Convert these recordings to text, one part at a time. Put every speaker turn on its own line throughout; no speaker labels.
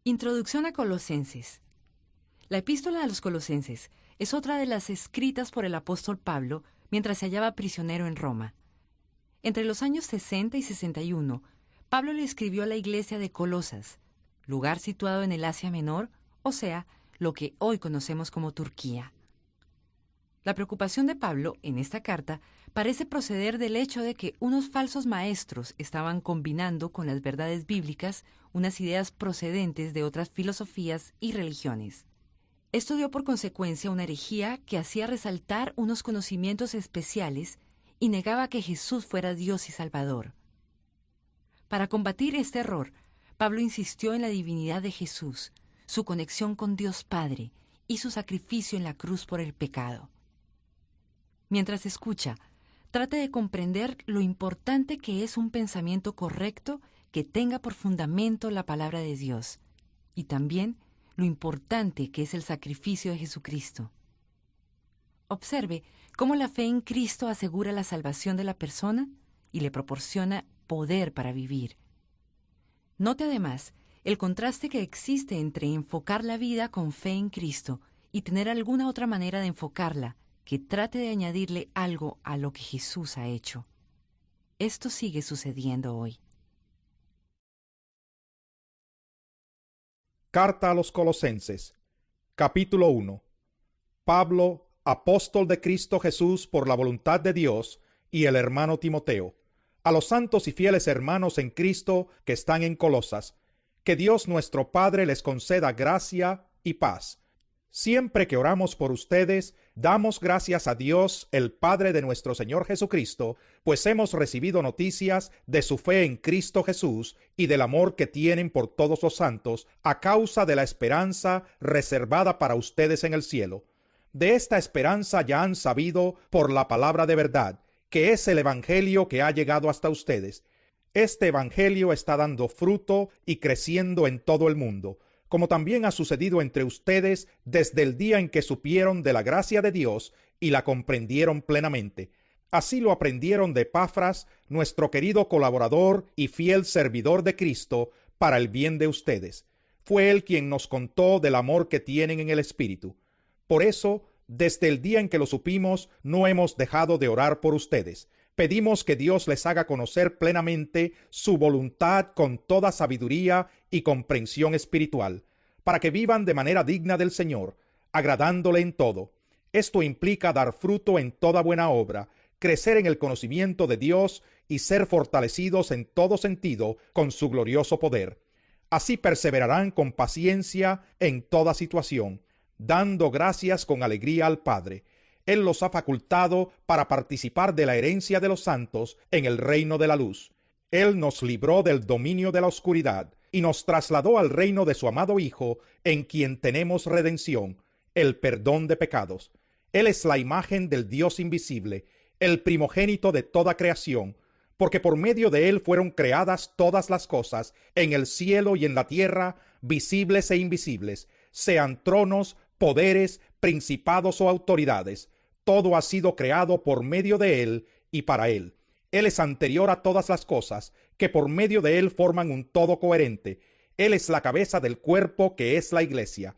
Introducción a Colosenses. La epístola a los Colosenses es otra de las escritas por el apóstol Pablo mientras se hallaba prisionero en Roma. Entre los años 60 y 61, Pablo le escribió a la iglesia de Colosas, lugar situado en el Asia Menor, o sea, lo que hoy conocemos como Turquía. La preocupación de Pablo en esta carta parece proceder del hecho de que unos falsos maestros estaban combinando con las verdades bíblicas unas ideas procedentes de otras filosofías y religiones. Esto dio por consecuencia una herejía que hacía resaltar unos conocimientos especiales y negaba que Jesús fuera Dios y Salvador. Para combatir este error, Pablo insistió en la divinidad de Jesús, su conexión con Dios Padre y su sacrificio en la cruz por el pecado. Mientras escucha, trate de comprender lo importante que es un pensamiento correcto que tenga por fundamento la palabra de Dios, y también lo importante que es el sacrificio de Jesucristo. Observe cómo la fe en Cristo asegura la salvación de la persona y le proporciona poder para vivir. Note además el contraste que existe entre enfocar la vida con fe en Cristo y tener alguna otra manera de enfocarla que trate de añadirle algo a lo que Jesús ha hecho. Esto sigue sucediendo hoy.
Carta a los Colosenses, capítulo 1. Pablo, apóstol de Cristo Jesús por la voluntad de Dios, y el hermano Timoteo, a los santos y fieles hermanos en Cristo que están en Colosas, que Dios nuestro Padre les conceda gracia y paz. Siempre que oramos por ustedes, damos gracias a Dios, el Padre de nuestro Señor Jesucristo, pues hemos recibido noticias de su fe en Cristo Jesús y del amor que tienen por todos los santos a causa de la esperanza reservada para ustedes en el cielo. De esta esperanza ya han sabido por la palabra de verdad, que es el Evangelio que ha llegado hasta ustedes. Este Evangelio está dando fruto y creciendo en todo el mundo, como también ha sucedido entre ustedes desde el día en que supieron de la gracia de Dios y la comprendieron plenamente. Así lo aprendieron de Epafras, nuestro querido colaborador y fiel servidor de Cristo, para el bien de ustedes. Fue él quien nos contó del amor que tienen en el Espíritu. Por eso, desde el día en que lo supimos, no hemos dejado de orar por ustedes. Pedimos que Dios les haga conocer plenamente su voluntad con toda sabiduría y comprensión espiritual, para que vivan de manera digna del Señor, agradándole en todo. Esto implica dar fruto en toda buena obra, crecer en el conocimiento de Dios y ser fortalecidos en todo sentido con su glorioso poder. Así perseverarán con paciencia en toda situación, dando gracias con alegría al Padre. Él los ha facultado para participar de la herencia de los santos en el reino de la luz. Él nos libró del dominio de la oscuridad y nos trasladó al reino de su amado Hijo, en quien tenemos redención, el perdón de pecados. Él es la imagen del Dios invisible, el primogénito de toda creación, porque por medio de él fueron creadas todas las cosas, en el cielo y en la tierra, visibles e invisibles, sean tronos, poderes, principados o autoridades. Todo ha sido creado por medio de él y para él. Él es anterior a todas las cosas, que por medio de él forman un todo coherente. Él es la cabeza del cuerpo que es la iglesia.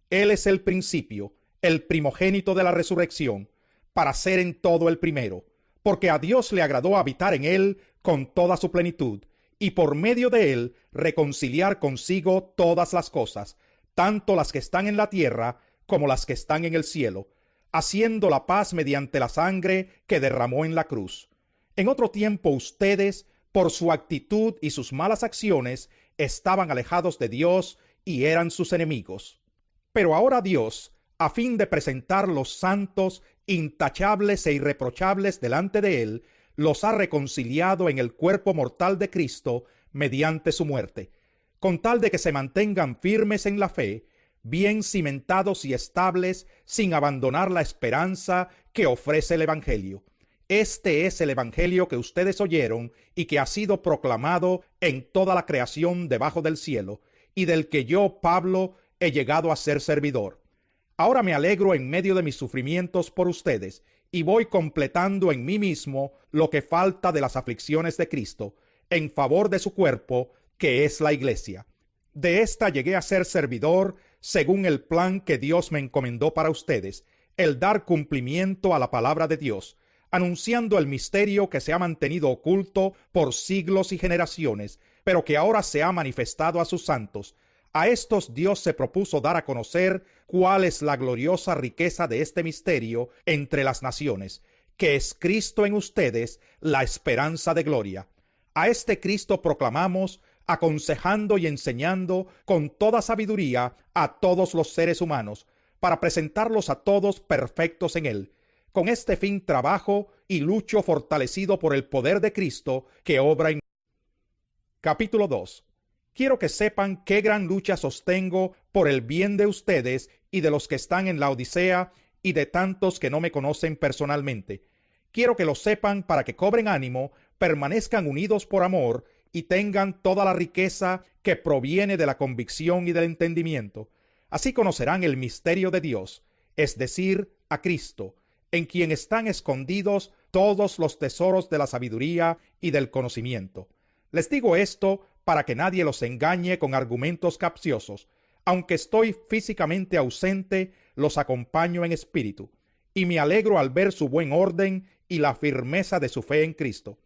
Él es el principio, el primogénito de la resurrección, para ser en todo el primero, porque a Dios le agradó habitar en él con toda su plenitud, y por medio de él reconciliar consigo todas las cosas, tanto las que están en la tierra como las que están en el cielo, haciendo la paz mediante la sangre que derramó en la cruz. En otro tiempo ustedes, por su actitud y sus malas acciones, estaban alejados de Dios y eran sus enemigos. Pero ahora Dios, a fin de presentar los santos, intachables e irreprochables delante de él, los ha reconciliado en el cuerpo mortal de Cristo mediante su muerte, con tal de que se mantengan firmes en la fe, bien cimentados y estables, sin abandonar la esperanza que ofrece el Evangelio. Este es el Evangelio que ustedes oyeron y que ha sido proclamado en toda la creación debajo del cielo, y del que yo, Pablo, he llegado a ser servidor. Ahora me alegro en medio de mis sufrimientos por ustedes, y voy completando en mí mismo lo que falta de las aflicciones de Cristo, en favor de su cuerpo, que es la iglesia. De esta llegué a ser servidor según el plan que Dios me encomendó para ustedes, el dar cumplimiento a la palabra de Dios, anunciando el misterio que se ha mantenido oculto por siglos y generaciones, pero que ahora se ha manifestado a sus santos. A estos Dios se propuso dar a conocer cuál es la gloriosa riqueza de este misterio entre las naciones, que es Cristo en ustedes, la esperanza de gloria. A este Cristo proclamamos, aconsejando y enseñando con toda sabiduría a todos los seres humanos, para presentarlos a todos perfectos en él. Con este fin trabajo y lucho fortalecido por el poder de Cristo que obra en... Capítulo 2. Quiero que sepan qué gran lucha sostengo por el bien de ustedes y de los que están en la Odisea y de tantos que no me conocen personalmente. Quiero que lo sepan para que cobren ánimo, permanezcan unidos por amor y tengan toda la riqueza que proviene de la convicción y del entendimiento. Así conocerán el misterio de Dios, es decir, a Cristo, en quien están escondidos todos los tesoros de la sabiduría y del conocimiento. Les digo esto para que nadie los engañe con argumentos capciosos. Aunque estoy físicamente ausente, los acompaño en espíritu, y me alegro al ver su buen orden y la firmeza de su fe en Cristo.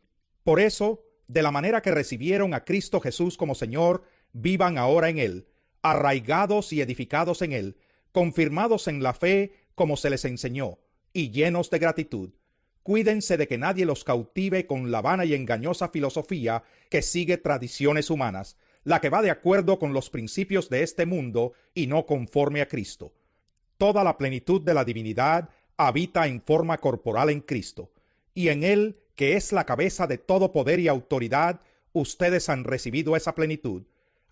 Por eso, de la manera que recibieron a Cristo Jesús como Señor, vivan ahora en Él, arraigados y edificados en Él, confirmados en la fe como se les enseñó, y llenos de gratitud. Cuídense de que nadie los cautive con la vana y engañosa filosofía que sigue tradiciones humanas, la que va de acuerdo con los principios de este mundo y no conforme a Cristo. Toda la plenitud de la divinidad habita en forma corporal en Cristo, y en Él, que es la cabeza de todo poder y autoridad, ustedes han recibido esa plenitud.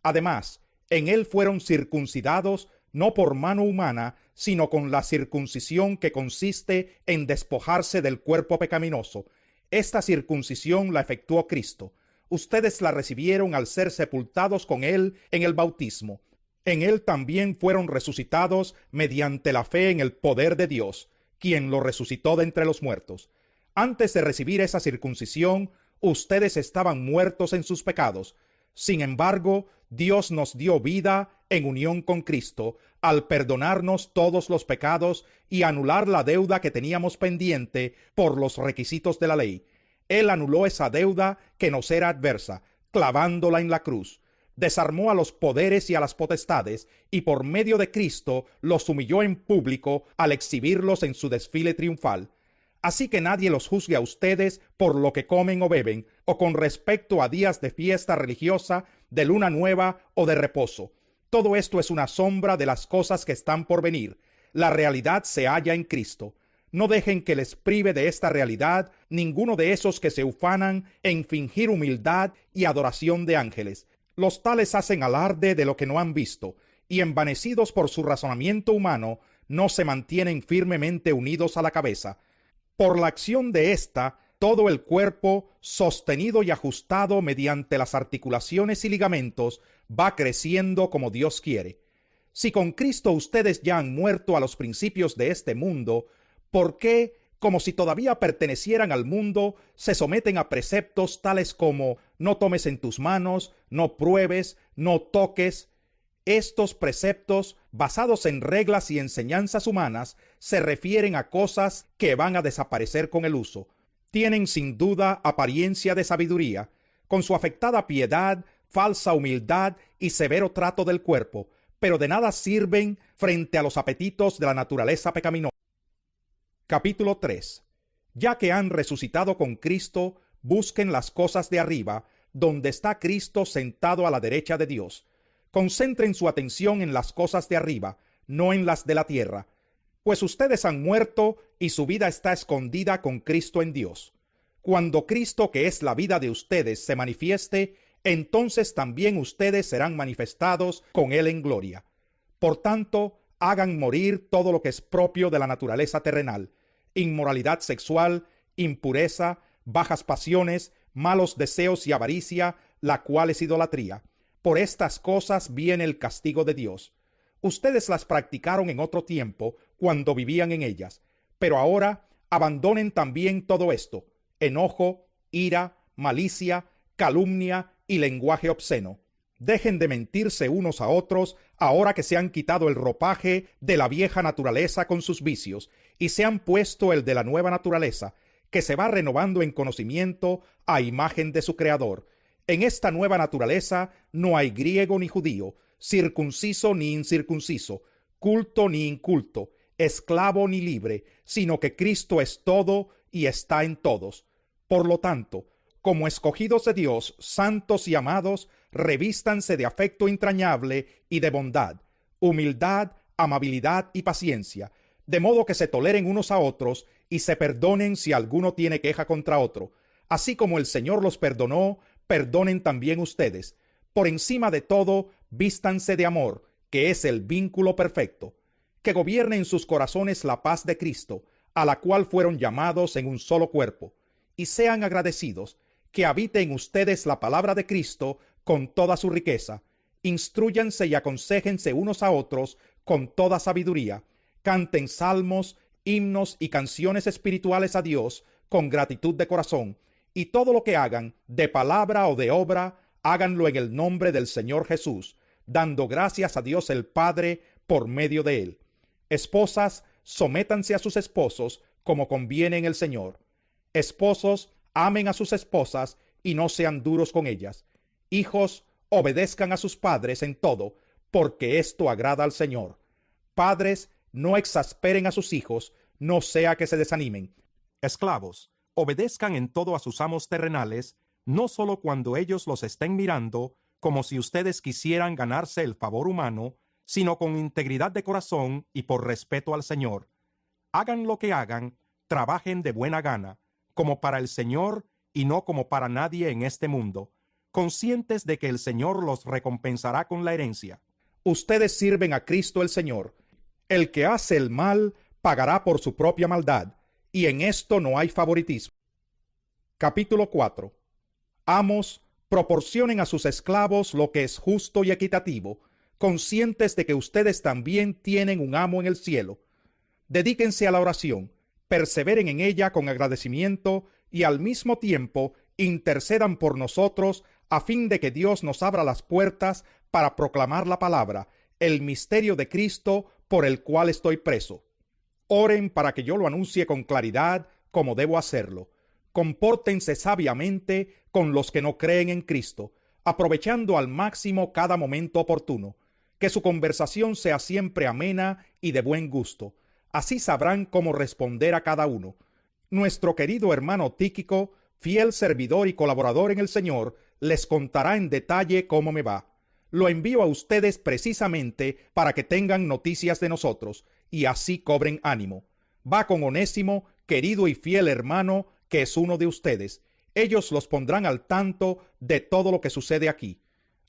Además, en Él fueron circuncidados no por mano humana, sino con la circuncisión que consiste en despojarse del cuerpo pecaminoso. Esta circuncisión la efectuó Cristo. Ustedes la recibieron al ser sepultados con Él en el bautismo. En Él también fueron resucitados mediante la fe en el poder de Dios, quien lo resucitó de entre los muertos. Antes de recibir esa circuncisión, ustedes estaban muertos en sus pecados. Sin embargo, Dios nos dio vida en unión con Cristo, al perdonarnos todos los pecados y anular la deuda que teníamos pendiente por los requisitos de la ley. Él anuló esa deuda que nos era adversa, clavándola en la cruz. Desarmó a los poderes y a las potestades, y por medio de Cristo los humilló en público al exhibirlos en su desfile triunfal. Así que nadie los juzgue a ustedes por lo que comen o beben, o con respecto a días de fiesta religiosa, de luna nueva o de reposo. Todo esto es una sombra de las cosas que están por venir. La realidad se halla en Cristo. No dejen que les prive de esta realidad ninguno de esos que se ufanan en fingir humildad y adoración de ángeles. Los tales hacen alarde de lo que no han visto, y envanecidos por su razonamiento humano, no se mantienen firmemente unidos a la cabeza. Por la acción de ésta, todo el cuerpo, sostenido y ajustado mediante las articulaciones y ligamentos, va creciendo como Dios quiere. Si con Cristo ustedes ya han muerto a los principios de este mundo, ¿por qué, como si todavía pertenecieran al mundo, se someten a preceptos tales como no tomes en tus manos, no pruebes, no toques? Estos preceptos, basados en reglas y enseñanzas humanas, se refieren a cosas que van a desaparecer con el uso. Tienen sin duda apariencia de sabiduría, con su afectada piedad, falsa humildad y severo trato del cuerpo, pero de nada sirven frente a los apetitos de la naturaleza pecaminosa. Capítulo 3. Ya que han resucitado con Cristo, busquen las cosas de arriba, donde está Cristo sentado a la derecha de Dios. Concentren su atención en las cosas de arriba, no en las de la tierra, pues ustedes han muerto y su vida está escondida con Cristo en Dios. Cuando Cristo, que es la vida de ustedes, se manifieste, entonces también ustedes serán manifestados con Él en gloria. Por tanto, hagan morir todo lo que es propio de la naturaleza terrenal: inmoralidad sexual, impureza, bajas pasiones, malos deseos y avaricia, la cual es idolatría. Por estas cosas viene el castigo de Dios. Ustedes las practicaron en otro tiempo, cuando vivían en ellas, pero ahora abandonen también todo esto: enojo, ira, malicia, calumnia y lenguaje obsceno. Dejen de mentirse unos a otros ahora que se han quitado el ropaje de la vieja naturaleza con sus vicios y se han puesto el de la nueva naturaleza, que se va renovando en conocimiento a imagen de su Creador. En esta nueva naturaleza no hay griego ni judío, circunciso ni incircunciso, culto ni inculto, esclavo ni libre, sino que Cristo es todo y está en todos. Por lo tanto, como escogidos de Dios, santos y amados, revístanse de afecto entrañable y de bondad, humildad, amabilidad y paciencia, de modo que se toleren unos a otros y se perdonen si alguno tiene queja contra otro. Así como el Señor los perdonó, perdonen también ustedes. Por encima de todo, vístanse de amor, que es el vínculo perfecto. Que gobierne en sus corazones la paz de Cristo, a la cual fueron llamados en un solo cuerpo. Y sean agradecidos, que habite en ustedes la palabra de Cristo con toda su riqueza. Instrúyanse y aconséjense unos a otros con toda sabiduría. Canten salmos, himnos y canciones espirituales a Dios con gratitud de corazón. Y todo lo que hagan, de palabra o de obra, háganlo en el nombre del Señor Jesús, dando gracias a Dios el Padre por medio de él. Esposas, sométanse a sus esposos como conviene en el Señor. Esposos, amen a sus esposas y no sean duros con ellas. Hijos, obedezcan a sus padres en todo, porque esto agrada al Señor. Padres, no exasperen a sus hijos, no sea que se desanimen. Esclavos, obedezcan en todo a sus amos terrenales, no solo cuando ellos los estén mirando, como si ustedes quisieran ganarse el favor humano, sino con integridad de corazón y por respeto al Señor. Hagan lo que hagan, trabajen de buena gana, como para el Señor y no como para nadie en este mundo, conscientes de que el Señor los recompensará con la herencia. Ustedes sirven a Cristo el Señor. El que hace el mal pagará por su propia maldad, y en esto no hay favoritismo. Capítulo 4. Amos, proporcionen a sus esclavos lo que es justo y equitativo, conscientes de que ustedes también tienen un amo en el cielo. Dedíquense a la oración, perseveren en ella con agradecimiento y al mismo tiempo intercedan por nosotros a fin de que Dios nos abra las puertas para proclamar la palabra, el misterio de Cristo por el cual estoy preso. Oren para que yo lo anuncie con claridad como debo hacerlo. Compórtense sabiamente con los que no creen en Cristo, aprovechando al máximo cada momento oportuno. Que su conversación sea siempre amena y de buen gusto. Así sabrán cómo responder a cada uno. Nuestro querido hermano Tíquico, fiel servidor y colaborador en el Señor, les contará en detalle cómo me va. Lo envío a ustedes precisamente para que tengan noticias de nosotros y así cobren ánimo. Va con Onésimo, querido y fiel hermano, que es uno de ustedes. Ellos los pondrán al tanto de todo lo que sucede aquí.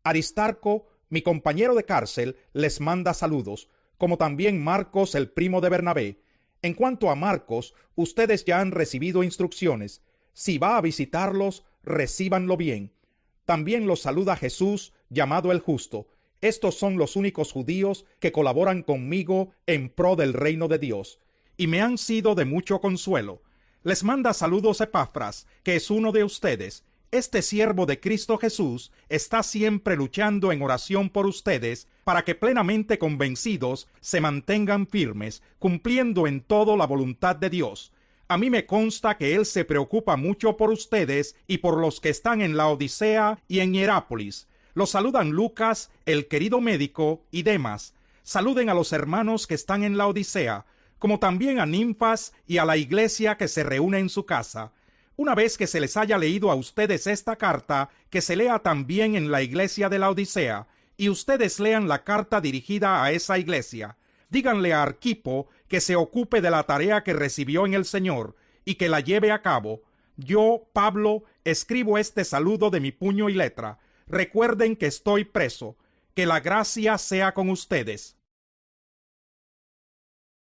Aristarco, mi compañero de cárcel, les manda saludos, como también Marcos, el primo de Bernabé. En cuanto a Marcos, ustedes ya han recibido instrucciones. Si va a visitarlos, recíbanlo bien. También los saluda Jesús, llamado el Justo. Estos son los únicos judíos que colaboran conmigo en pro del reino de Dios, y me han sido de mucho consuelo. Les manda saludos Epafras, que es uno de ustedes. Este siervo de Cristo Jesús está siempre luchando en oración por ustedes para que plenamente convencidos se mantengan firmes, cumpliendo en todo la voluntad de Dios. A mí me consta que él se preocupa mucho por ustedes y por los que están en la Odisea y en Hierápolis. Los saludan Lucas, el querido médico, y Demas. Saluden a los hermanos que están en la Odisea, como también a Ninfas y a la iglesia que se reúne en su casa. Una vez que se les haya leído a ustedes esta carta, que se lea también en la iglesia de la Odisea, y ustedes lean la carta dirigida a esa iglesia. Díganle a Arquipo que se ocupe de la tarea que recibió en el Señor y que la lleve a cabo. Yo, Pablo, escribo este saludo de mi puño y letra. Recuerden que estoy preso. Que la gracia sea con ustedes.